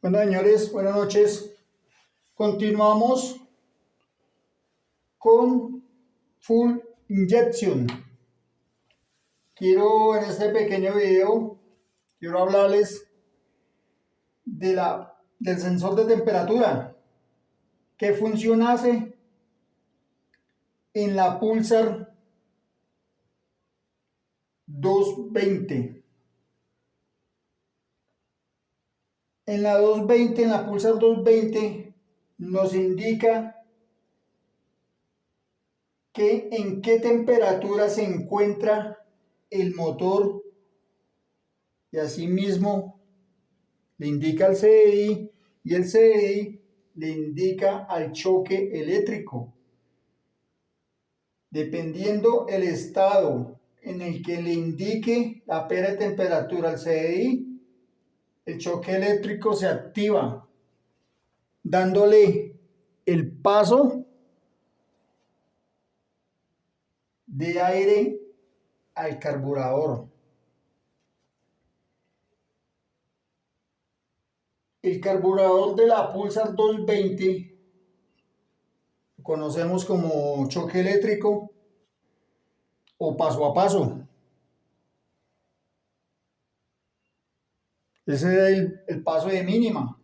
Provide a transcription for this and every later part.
Bueno, señores, buenas noches. Continuamos con Full Injection. En este pequeño video, quiero hablarles del sensor de temperatura. ¿Qué función hace en la Pulsar 220? En la Pulsar 220 nos indica en qué temperatura se encuentra el motor y asimismo le indica al CDI y el CDI le indica al choque eléctrico. Dependiendo el estado en el que le indique la pera de temperatura al CDI, el choque eléctrico se activa, dándole el paso de aire al carburador. El carburador de la Pulsar 220 lo conocemos como choque eléctrico o paso a paso. Ese es el paso de mínima.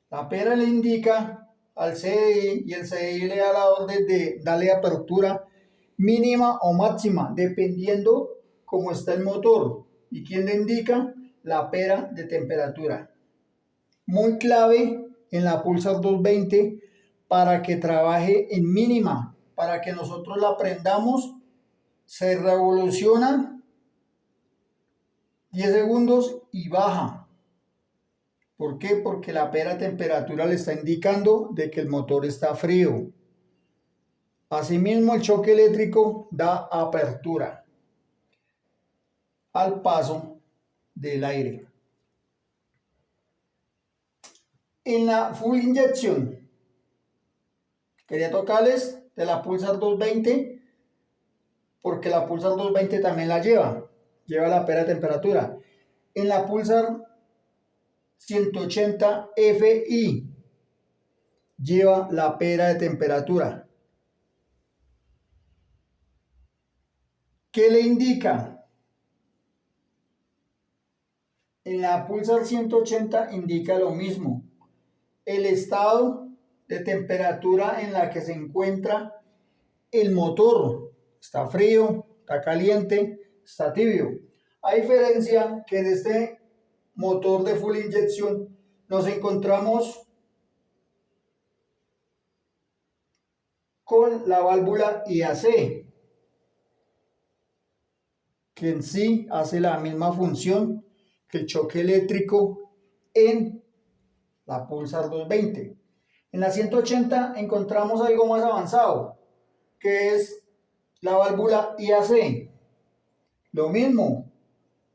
La pera le indica al CDI y el CDI le da la orden de darle apertura mínima o máxima, dependiendo cómo está el motor. ¿Y quién le indica? La pera de temperatura. Muy clave en la Pulsar 220 para que trabaje en mínima, para que nosotros la prendamos, se revoluciona 10 segundos y baja. ¿Por qué? Porque la pera de temperatura le está indicando de que el motor está frío. Asimismo, el choque eléctrico da apertura al paso del aire. En la Full Injection, quería tocarles de la Pulsar 220 porque la Pulsar 220 también la lleva la pera de temperatura. En la Pulsar 180 Fi lleva la pera de temperatura. ¿Qué le indica? En la Pulsar 180 indica lo mismo. El estado de temperatura en la que se encuentra el motor. Está frío, está caliente, está tibio. A diferencia que en este motor de full inyección nos encontramos con la válvula IAC, que en sí hace la misma función que el choque eléctrico en la Pulsar 220. En la 180 encontramos algo más avanzado, que es la válvula IAC. Lo mismo,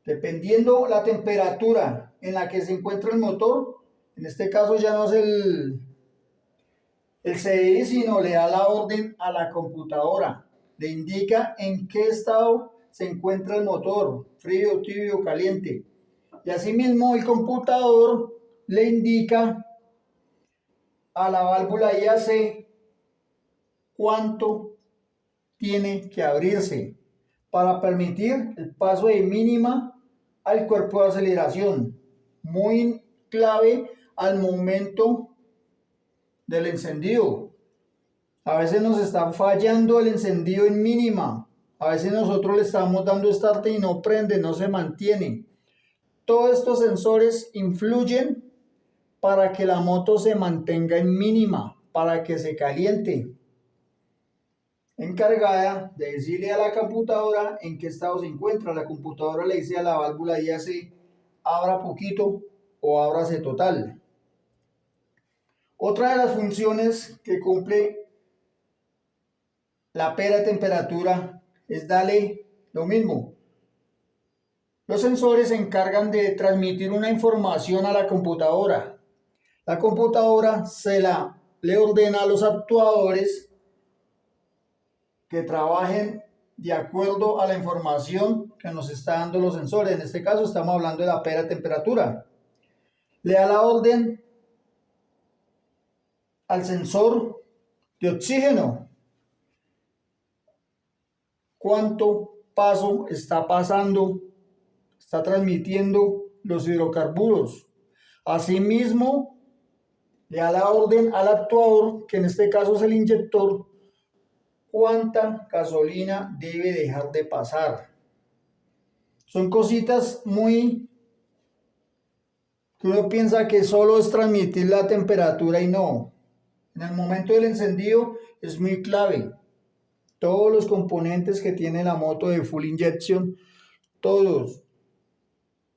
dependiendo la temperatura en la que se encuentra el motor, en este caso ya no es el CDI, sino le da la orden a la computadora. Le indica en qué estado se encuentra el motor, frío, tibio, caliente. Y asimismo el computador le indica a la válvula IAC cuánto tiene que abrirse para permitir el paso de mínima al cuerpo de aceleración. Muy clave al momento del encendido. A veces nos está fallando el encendido en mínima. A veces nosotros le estamos dando start y no prende, no se mantiene. Todos estos sensores influyen para que la moto se mantenga en mínima, para que se caliente. Encargada de decirle a la computadora en qué estado se encuentra. La computadora le dice a la válvula IAC, abra poquito o ábrase total. Otra de las funciones que cumple la pera de temperatura es darle lo mismo. Los sensores se encargan de transmitir una información a la computadora. La computadora le ordena a los actuadores que trabajen de acuerdo a la información que nos está dando los sensores. En este caso estamos hablando de la pera de temperatura. le da la orden al sensor de oxígeno cuánto paso está pasando, está transmitiendo los hidrocarburos. Asimismo, le da la orden al actuador, que en este caso es el inyector, cuánta gasolina debe dejar de pasar. Son cositas muy que uno piensa que solo es transmitir la temperatura y no. En el momento del encendido es muy clave. Todos los componentes que tiene la moto de full injection, todos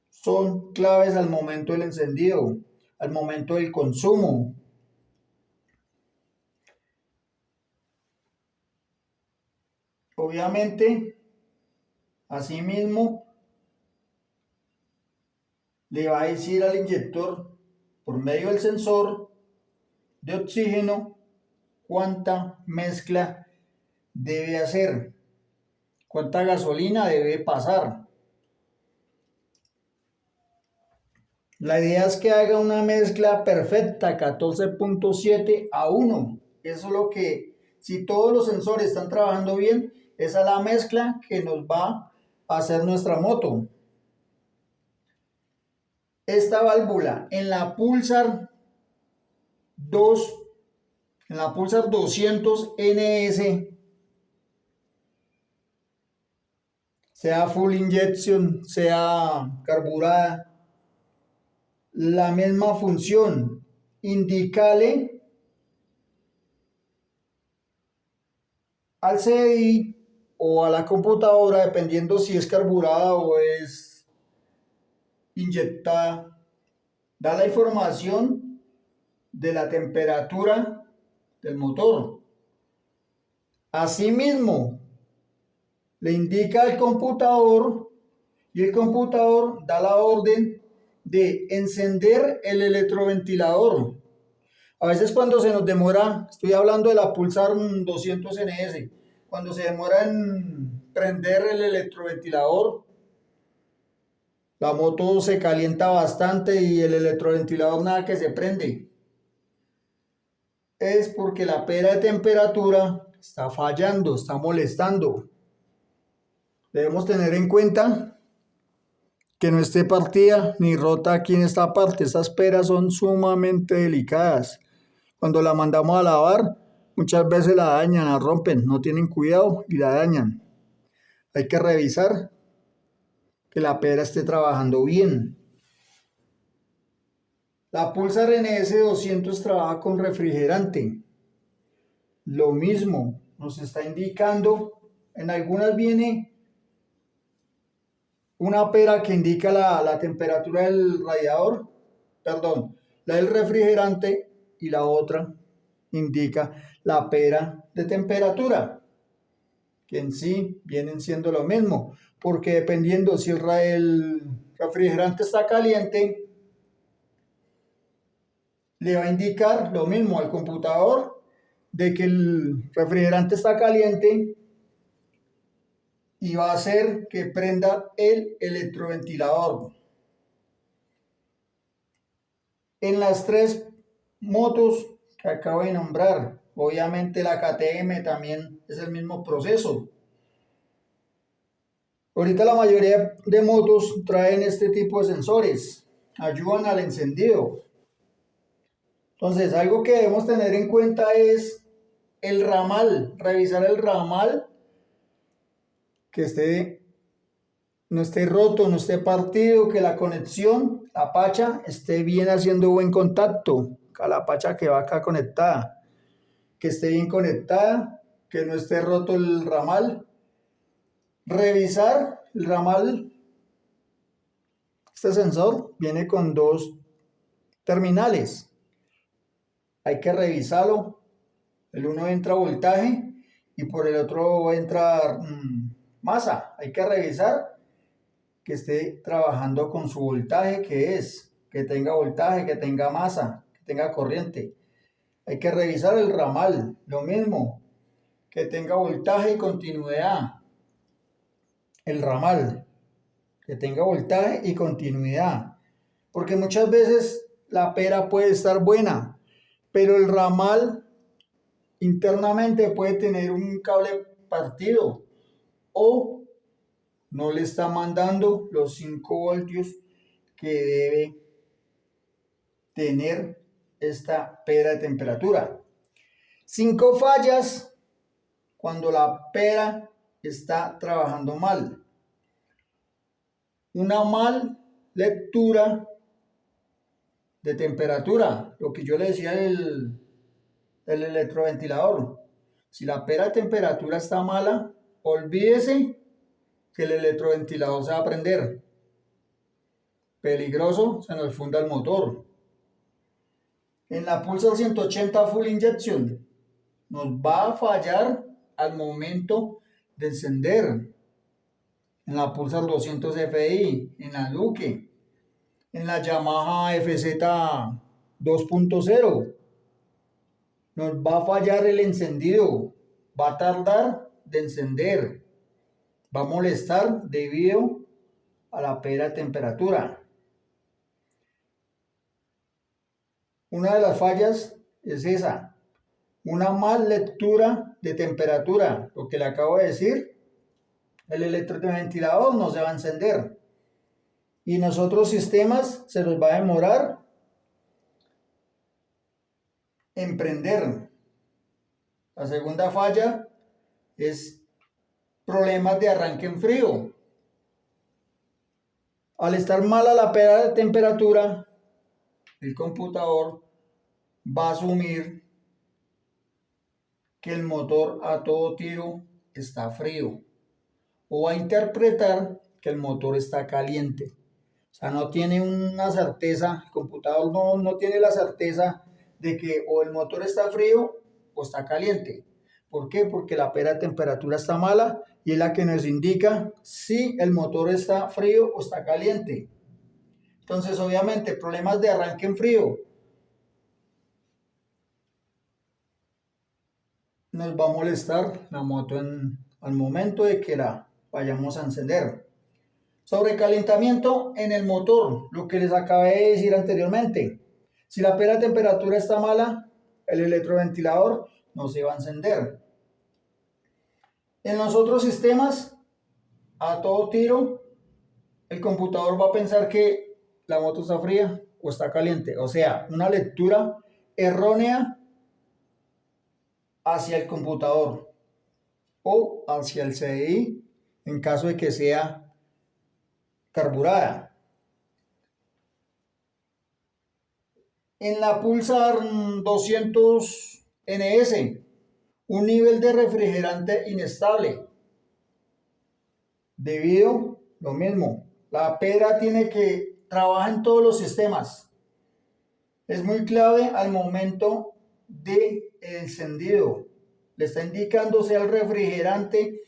son claves al momento del encendido, al momento del consumo. Obviamente, asimismo, le va a decir al inyector por medio del sensor de oxígeno cuánta mezcla debe hacer, cuánta gasolina debe pasar. La idea es que haga una mezcla perfecta, 14.7 a 1. Eso es lo que, si todos los sensores están trabajando bien, esa es la mezcla que nos va a hacer nuestra moto. Esta válvula en la Pulsar 2, en la Pulsar 200 NS, sea full injection, sea carburada, la misma función. Indícale al CDI o a la computadora, dependiendo si es carburada o es inyectada, da la información de la temperatura del motor. Asimismo, le indica al computador y el computador da la orden de encender el electroventilador. A veces cuando se nos demora, estoy hablando de la Pulsar 200 NS, cuando se demora en prender el electroventilador, la moto se calienta bastante y el electroventilador nada que se prende. Es porque la pera de temperatura está fallando, está molestando. Debemos tener en cuenta que no esté partida ni rota aquí en esta parte. Estas peras son sumamente delicadas. Cuando la mandamos a lavar, muchas veces la dañan, la rompen, no tienen cuidado y la dañan. Hay que revisar que la pera esté trabajando bien. La Pulsar NS 200 trabaja con refrigerante. Lo mismo, nos está indicando, en algunas viene una pera que indica la temperatura del radiador, perdón, la del refrigerante, y la otra indica la pera de temperatura, que en sí vienen siendo lo mismo, porque dependiendo si el refrigerante está caliente, le va a indicar lo mismo al computador de que el refrigerante está caliente y va a hacer que prenda el electroventilador. En las tres motos que acabo de nombrar, obviamente la KTM también es el mismo proceso. Ahorita la mayoría de motos traen este tipo de sensores, ayudan al encendido. Entonces, algo que debemos tener en cuenta es el ramal, revisar el ramal, que no esté roto, no esté partido, que la conexión, la pacha, esté bien haciendo buen contacto, la pacha que va acá conectada, que esté bien conectada, que no esté roto el ramal. Revisar el ramal. Este sensor viene con dos terminales. Hay que revisarlo. El uno entra voltaje y por el otro entra masa. Hay que revisar que esté trabajando con su voltaje, que tenga voltaje, que tenga masa, que tenga corriente. Hay que revisar el ramal, lo mismo, que tenga voltaje y continuidad. El ramal, que tenga voltaje y continuidad. Porque muchas veces la pera puede estar buena, pero el ramal internamente puede tener un cable partido o no le está mandando los 5 voltios que debe tener esta pera de temperatura. 5 fallas cuando la pera está trabajando mal. Una mal lectura de temperatura, lo que yo le decía del electroventilador. Si la pera de temperatura está mala, olvídese que el electroventilador se va a prender. Peligroso, se nos funda el motor. En la Pulsar 180 Full Injection nos va a fallar al momento de encender. En la Pulsar 200 FI, en la Duke, en la Yamaha FZ 2.0 nos va a fallar el encendido, va a tardar de encender, va a molestar debido a la pera de temperatura. Una de las fallas es esa, una mal lectura de temperatura, lo que le acabo de decir, el electroventilador no se va a encender y en los otros sistemas se los va a demorar en prender. La segunda falla es problemas de arranque en frío. Al estar mala la pera de temperatura, el computador va a asumir que el motor a todo tiro está frío o va a interpretar que el motor está caliente. O sea, no tiene una certeza, el computador no tiene la certeza de que o el motor está frío o está caliente. ¿Por qué? Porque la pera de temperatura está mala y es la que nos indica si el motor está frío o está caliente. Entonces, obviamente, problemas de arranque en frío nos va a molestar la moto al momento de que la vayamos a encender. Sobrecalentamiento en el motor, lo que les acabé de decir anteriormente. Si la pera de temperatura está mala, el electroventilador no se va a encender. En los otros sistemas, a todo tiro, el computador va a pensar que la moto está fría o está caliente. O sea, una lectura errónea hacia el computador o hacia el CDI en caso de que sea carburada. En la Pulsar 200 NS, un nivel de refrigerante inestable. Debido, lo mismo, la pera tiene que trabajar en todos los sistemas. Es muy clave al momento de encendido. Le está indicando sea el refrigerante,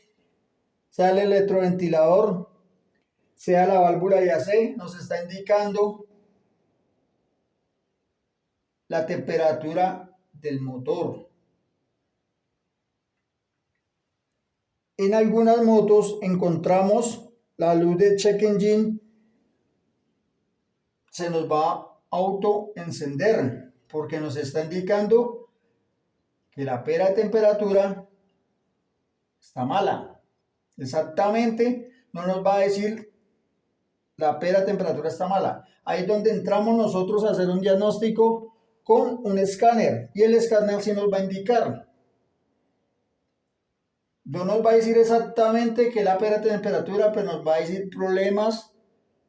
sea el electroventilador, sea la válvula de AC, nos está indicando la temperatura del motor. En algunas motos encontramos la luz de check engine, se nos va a auto encender porque nos está indicando que la pera de temperatura está mala. Exactamente, no nos va a decir la pera de temperatura está mala. Ahí es donde entramos nosotros a hacer un diagnóstico con un escáner y el escáner sí nos va a indicar. No nos va a decir exactamente que la pera de temperatura, pero nos va a decir problemas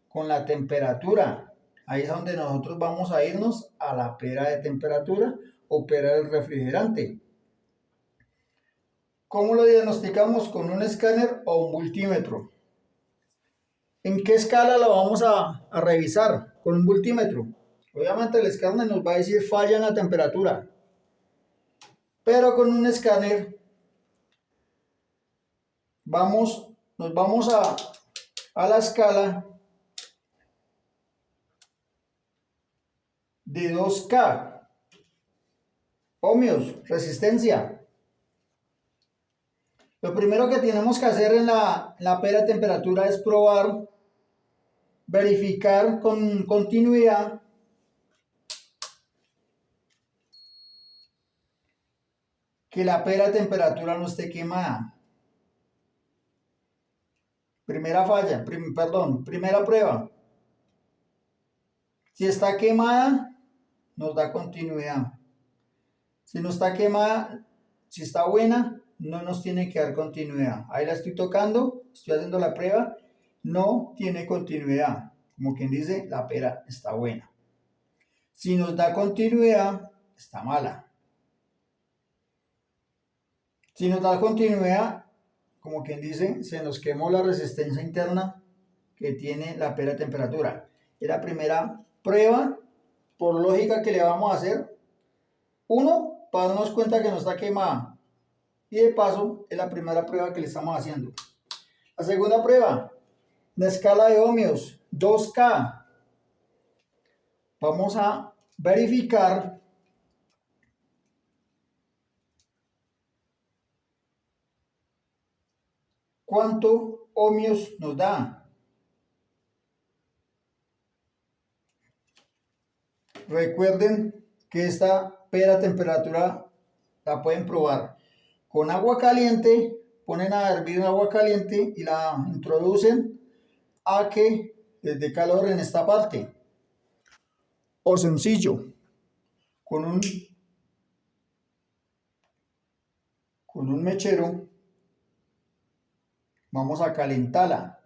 con la temperatura. Ahí es donde nosotros vamos a irnos a la pera de temperatura o pera del refrigerante. ¿Cómo lo diagnosticamos? Con un escáner o un multímetro. ¿En qué escala lo vamos a revisar? Con un multímetro. Obviamente el escáner nos va a decir falla en la temperatura. Pero con un escáner nos vamos a la escala de 2K. Ohmios, resistencia. Lo primero que tenemos que hacer en la pera de temperatura es probar, verificar con continuidad que la pera de temperatura no esté quemada. Primera falla, primera prueba. Si está quemada, nos da continuidad. Si no está quemada, si está buena, no nos tiene que dar continuidad. Ahí la estoy tocando, estoy haciendo la prueba, no tiene continuidad. Como quien dice, la pera está buena. Si nos da continuidad, está mala. Si nos da continuidad, como quien dice, se nos quemó la resistencia interna que tiene la pera de temperatura. Es la primera prueba, por lógica, que le vamos a hacer. Uno, para darnos cuenta que no está quemada. Y de paso, es la primera prueba que le estamos haciendo. La segunda prueba, la escala de ohmios, 2K. Vamos a verificar cuánto ohmios nos da. Recuerden que esta pera temperatura la pueden probar con agua caliente, ponen a hervir agua caliente y la introducen a que les dé calor en esta parte. O sencillo, con un mechero vamos a calentarla.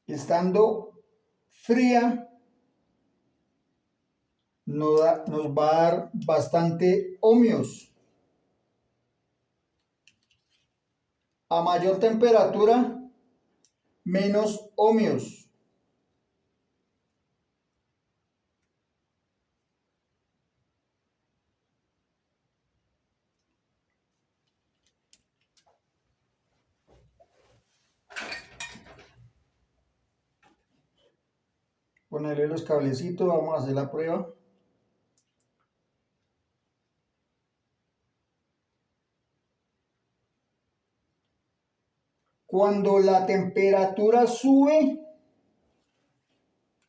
Estando fría, nos va a dar bastante ohmios. A mayor temperatura, menos ohmios. Ponerle los cablecitos, vamos a hacer la prueba. Cuando la temperatura sube,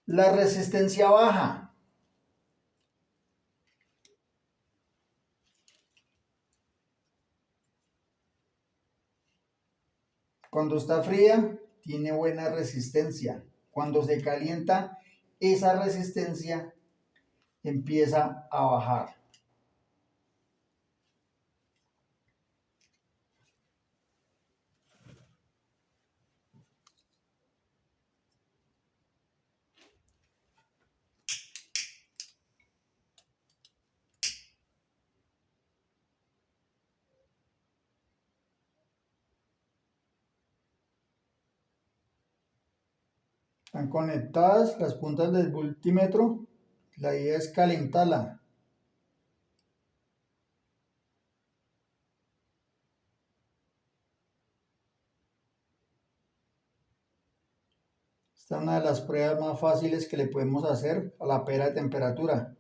la resistencia baja. Cuando está fría, tiene buena resistencia. Cuando se calienta, esa resistencia empieza a bajar. Están conectadas las puntas del voltímetro. La idea es calentarla. Esta es una de las pruebas más fáciles que le podemos hacer a la pera de temperatura.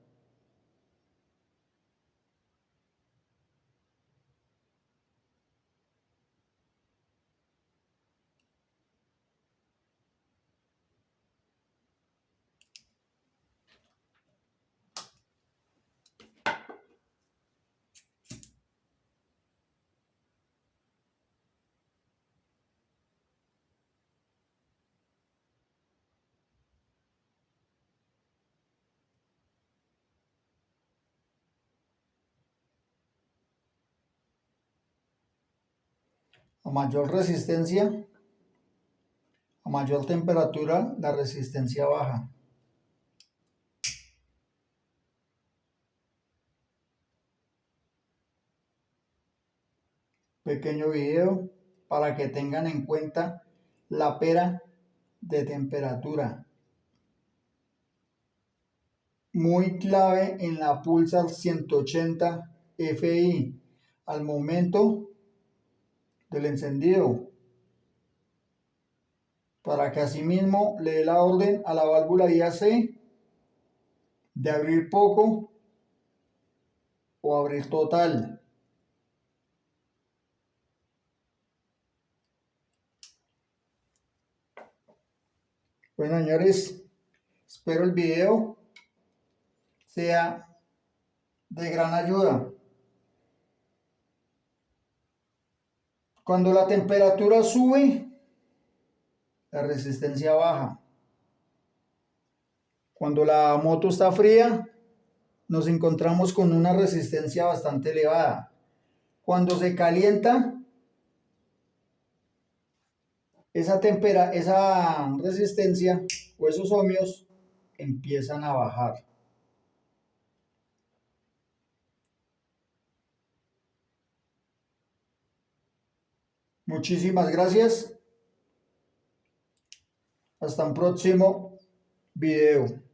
A mayor resistencia, a mayor temperatura, la resistencia baja. Pequeño video para que tengan en cuenta la pera de temperatura. Muy clave en la Pulsar 180 Fi al momento del encendido, para que asimismo le dé la orden a la válvula IAC de abrir poco o abrir total. Bueno, señores, Espero el video sea de gran ayuda. Cuando la temperatura sube, la resistencia baja. Cuando la moto está fría, nos encontramos con una resistencia bastante elevada. Cuando se calienta, esa resistencia o esos ohmios empiezan a bajar. Muchísimas gracias. Hasta un próximo video.